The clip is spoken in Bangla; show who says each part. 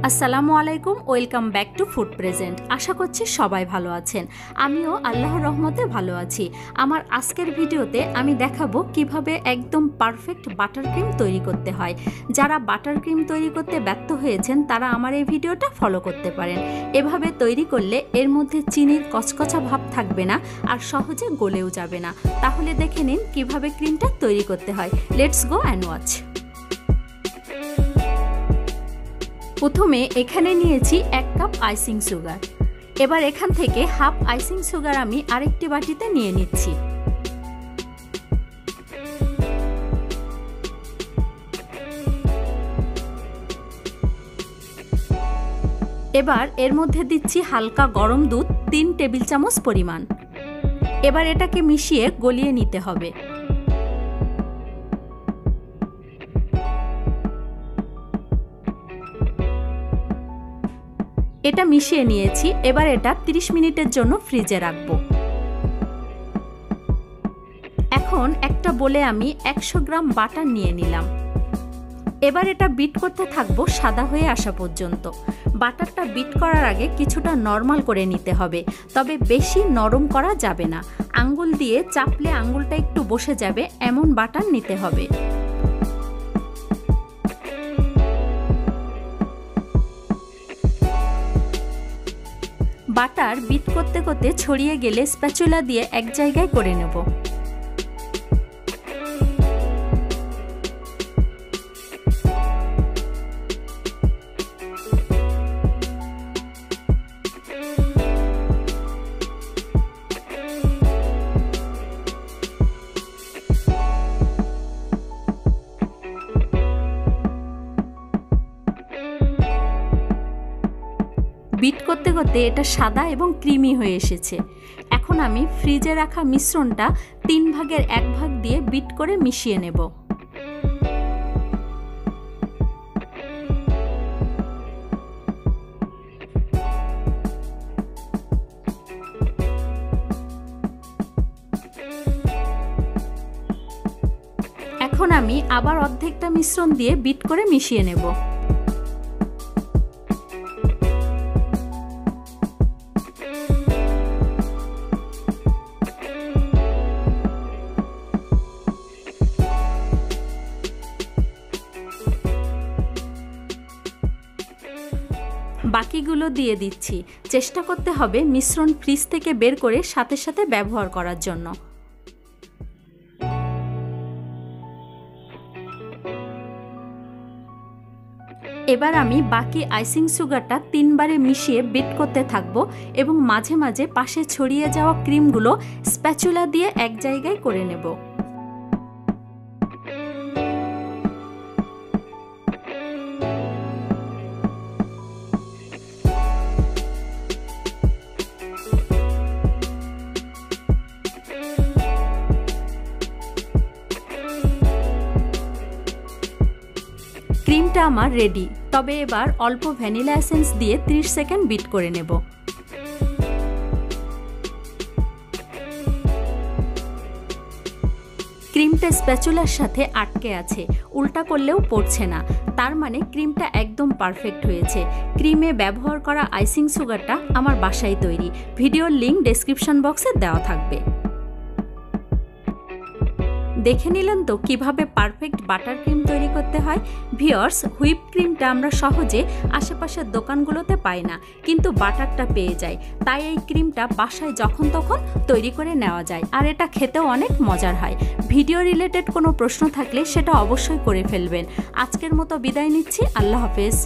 Speaker 1: আসসালামু আলাইকুম, welcome back to food present. আশা করছি সবাই ভালো আছেন। আমিও আল্লাহর রহমতে ভালো আছি। আমার আজকের ভিডিওতে আমি দেখাবো কিভাবে একদম পারফেক্ট বাটার ক্রিম তৈরি করতে হয়। যারা বাটার ক্রিম তৈরি করতে ব্যর্থ হয়েছেন তারা আমার এই ভিডিওটা ফলো করতে পারেন। এভাবে তৈরি করলে এর মধ্যে চিনির কচকচা ভাব থাকবে না আর সহজে গলেও যাবে না। তাহলে দেখে নিন কিভাবে ক্রিমটা তৈরি করতে হয়। Let's go and watch. প্রথমে এখানে নিয়েছি 1 কাপ আইসিং সুগার। এবার এখান থেকে হাফ আইসিং সুগার আমি আরেকটি বাটিতে নিয়ে নিচ্ছি। এবার এর মধ্যে দিচ্ছি হালকা গরম দুধ 3 টেবিল চামচ পরিমাণ। এবার এটাকে মিশিয়ে গলিয়ে নিতে হবে। এটা মিশিয়ে নিয়েছি। এবার এটা 30 মিনিটের জন্য ফ্রিজে রাখবো। এখন একটা বলে আমি 100 গ্রাম বাটার নিয়ে নিলাম। এবার এটা বিট করতে থাকবো সাদা হয়ে আসা পর্যন্ত। বাটারটা বিট করার আগে কিছুটা নরমাল করে নিতে হবে, তবে বেশি নরম করা যাবে না। আঙ্গুল দিয়ে চাপলে আঙ্গুলটা একটু বসে যাবে এমন বাটার নিতে হবে। বাটার বিট করতে করতে ছড়িয়ে গেলে স্প্যাচুলা দিয়ে এক জায়গায় করে নেব। বিট করতে করতে এটা সাদা এবং ক্রিমি হয়ে এসেছে। এখন আমি ফ্রিজে রাখা মিশ্রণটা 3 ভাগের 1 ভাগ দিয়ে বিট করে মিশিয়ে নেব। এখন আমি আবার অর্ধেকটা মিশ্রণ দিয়ে বিট করে মিশিয়ে নেব। বাকিগুলো দিয়ে দিচ্ছি। চেষ্টা করতে হবে মিশ্রণ ফ্রিজ থেকে বের করে সাথে সাথে ব্যবহার করার জন্য। এবার আমি বাকি আইসিং সুগারটা 3 বারে মিশিয়ে বিট করতে থাকবো এবং মাঝে মাঝে পাশে ছড়িয়ে যাওয়া ক্রিমগুলো স্প্যাচুলা দিয়ে এক জায়গায় করে নেব। ক্রিমটা আমার রেডি। তবে এবার অল্প ভ্যানিলা এসেন্স দিয়ে 30 সেকেন্ড বিট করে নেব। ক্রিমটা স্প্যাচুলার সাথে আটকে আছে, উল্টা করলেও পড়ছে না। তার মানে ক্রিমটা একদম পারফেক্ট হয়েছে। ক্রিমে ব্যবহার করা আইসিং সুগারটা আমার বাসায় তৈরি। ভিডিওর লিংক ডেসক্রিপশন বক্সে দেওয়া থাকবে। দেখে নিলেন তো কিভাবে পারফেক্ট বাটার ক্রিম তৈরি করতে হয়। ভিউয়ার্স, হুইপ ক্রিমটা আমরা সহজে আশেপাশের দোকানগুলোতে পাই না, কিন্তু বাটারটা পেয়ে যাই। তাই এই ক্রিমটা বাসায় যখন তখন তৈরি করে নেওয়া যায়, আর এটা খেতেও অনেক মজার হয়। ভিডিও রিলেটেড কোনো প্রশ্ন থাকলে সেটা অবশ্যই করে ফেলবেন। আজকের মতো বিদায় নিচ্ছি। আল্লাহ হাফেজ।